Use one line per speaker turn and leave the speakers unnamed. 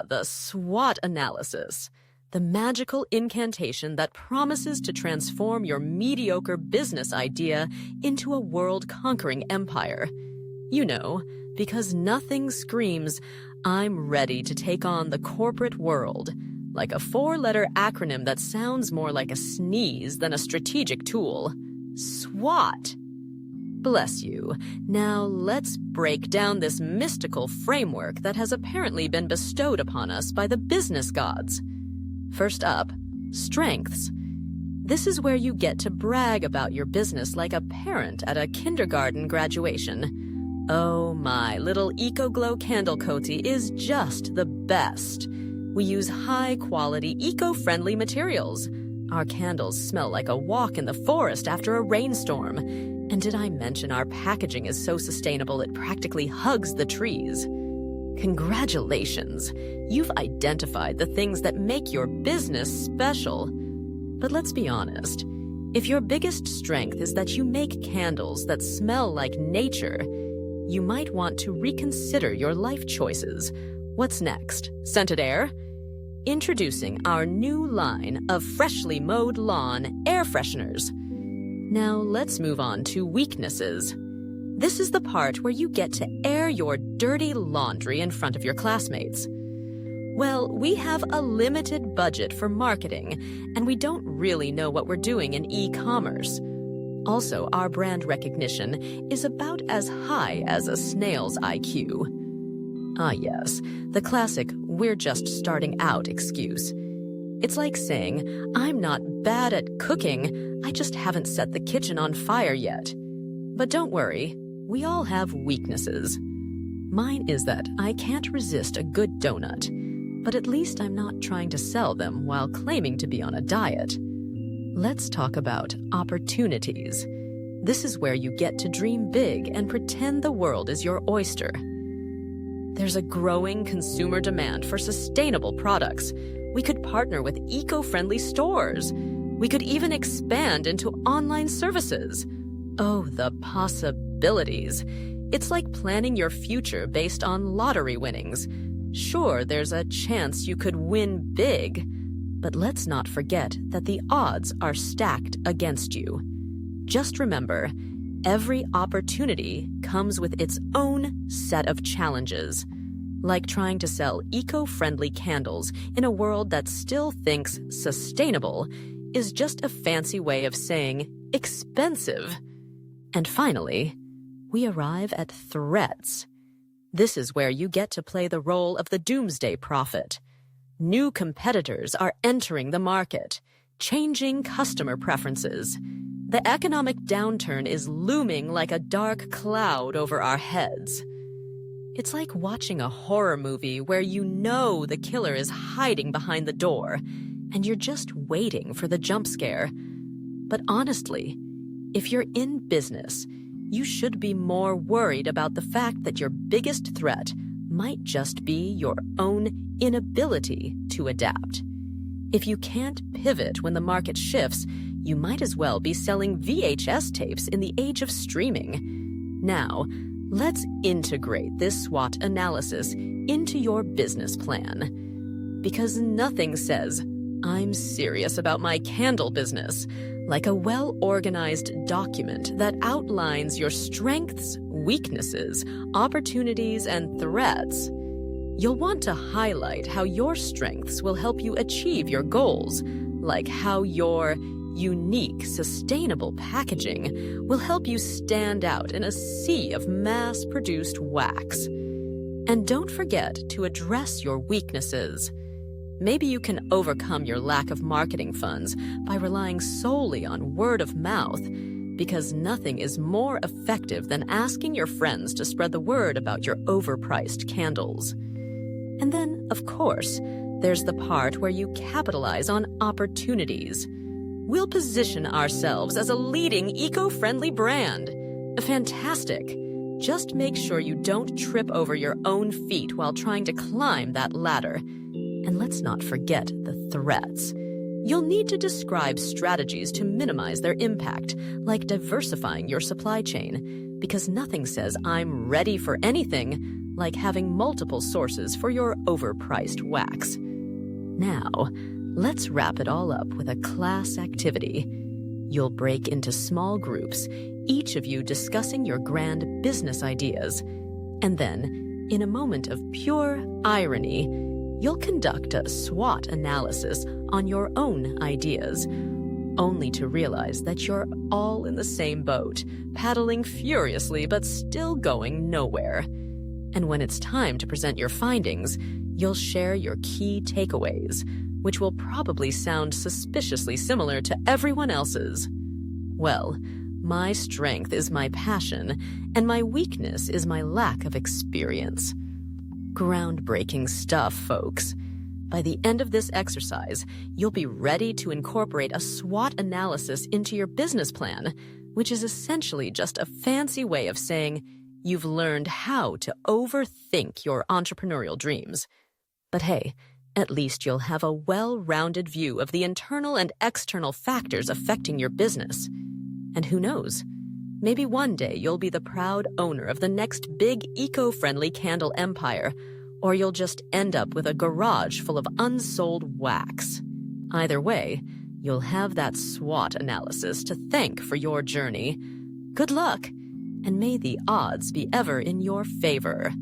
The SWOT analysis. The magical incantation that promises to transform your mediocre business idea into a world-conquering empire. You know, because nothing screams, "I'm ready to take on the corporate world," like a four-letter acronym that sounds more like a sneeze than a strategic tool. SWOT. Bless you. Now let's break down this mystical framework that has apparently been bestowed upon us by the business gods. First up, strengths. This is where you get to brag about your business like a parent at a kindergarten graduation. Oh my, little EcoGlow candle coatie is just the best. We use high-quality, eco-friendly materials. Our candles smell like a walk in the forest after a rainstorm. And did I mention our packaging is so sustainable it practically hugs the trees? Congratulations! You've identified the things that make your business special. But let's be honest. If your biggest strength is that you make candles that smell like nature, you might want to reconsider your life choices. What's next? Scented air? Introducing our new line of freshly mowed lawn air fresheners. Now let's move on to weaknesses. This is the part where you get to air your dirty laundry in front of your classmates. Well, we have a limited budget for marketing, and we don't really know what we're doing in e-commerce. Also, our brand recognition is about as high as a snail's IQ. Ah yes, the classic "we're just starting out" excuse. It's like saying, "I'm not bad at cooking, I just haven't set the kitchen on fire yet." But don't worry, we all have weaknesses. Mine is that I can't resist a good donut, but at least I'm not trying to sell them while claiming to be on a diet. Let's talk about opportunities. This is where you get to dream big and pretend the world is your oyster. There's a growing consumer demand for sustainable products. We could partner with eco-friendly stores. We could even expand into online services. Oh, the possibilities. It's like planning your future based on lottery winnings. Sure, there's a chance you could win big, but let's not forget that the odds are stacked against you. Just remember, every opportunity comes with its own set of challenges. Like trying to sell eco-friendly candles in a world that still thinks sustainable is just a fancy way of saying expensive. And finally, we arrive at threats. This is where you get to play the role of the doomsday prophet. New competitors are entering the market, changing customer preferences. The economic downturn is looming like a dark cloud over our heads. It's like watching a horror movie where you know the killer is hiding behind the door, and you're just waiting for the jump scare. But honestly, if you're in business, you should be more worried about the fact that your biggest threat might just be your own inability to adapt. If you can't pivot when the market shifts, you might as well be selling VHS tapes in the age of streaming. Now, let's integrate this SWOT analysis into your business plan. Because nothing says, "I'm serious about my candle business," like a well-organized document that outlines your strengths, weaknesses, opportunities, and threats. You'll want to highlight how your strengths will help you achieve your goals, like how your unique, sustainable packaging will help you stand out in a sea of mass-produced wax. And don't forget to address your weaknesses. Maybe you can overcome your lack of marketing funds by relying solely on word of mouth, because nothing is more effective than asking your friends to spread the word about your overpriced candles. And then, of course, there's the part where you capitalize on opportunities. We'll position ourselves as a leading eco-friendly brand. Fantastic. Just make sure you don't trip over your own feet while trying to climb that ladder. And let's not forget the threats. You'll need to describe strategies to minimize their impact, like diversifying your supply chain, because nothing says "I'm ready for anything" like having multiple sources for your overpriced wax. Now, let's wrap it all up with a class activity. You'll break into small groups, each of you discussing your grand business ideas. And then, in a moment of pure irony, you'll conduct a SWOT analysis on your own ideas, only to realize that you're all in the same boat, paddling furiously but still going nowhere. And when it's time to present your findings, you'll share your key takeaways, which will probably sound suspiciously similar to everyone else's. Well, my strength is my passion, and my weakness is my lack of experience. Groundbreaking stuff, folks. By the end of this exercise, you'll be ready to incorporate a SWOT analysis into your business plan, which is essentially just a fancy way of saying you've learned how to overthink your entrepreneurial dreams. But hey, at least you'll have a well-rounded view of the internal and external factors affecting your business. And who knows? Maybe one day you'll be the proud owner of the next big eco-friendly candle empire, or you'll just end up with a garage full of unsold wax. Either way, you'll have that SWOT analysis to thank for your journey. Good luck, and may the odds be ever in your favor.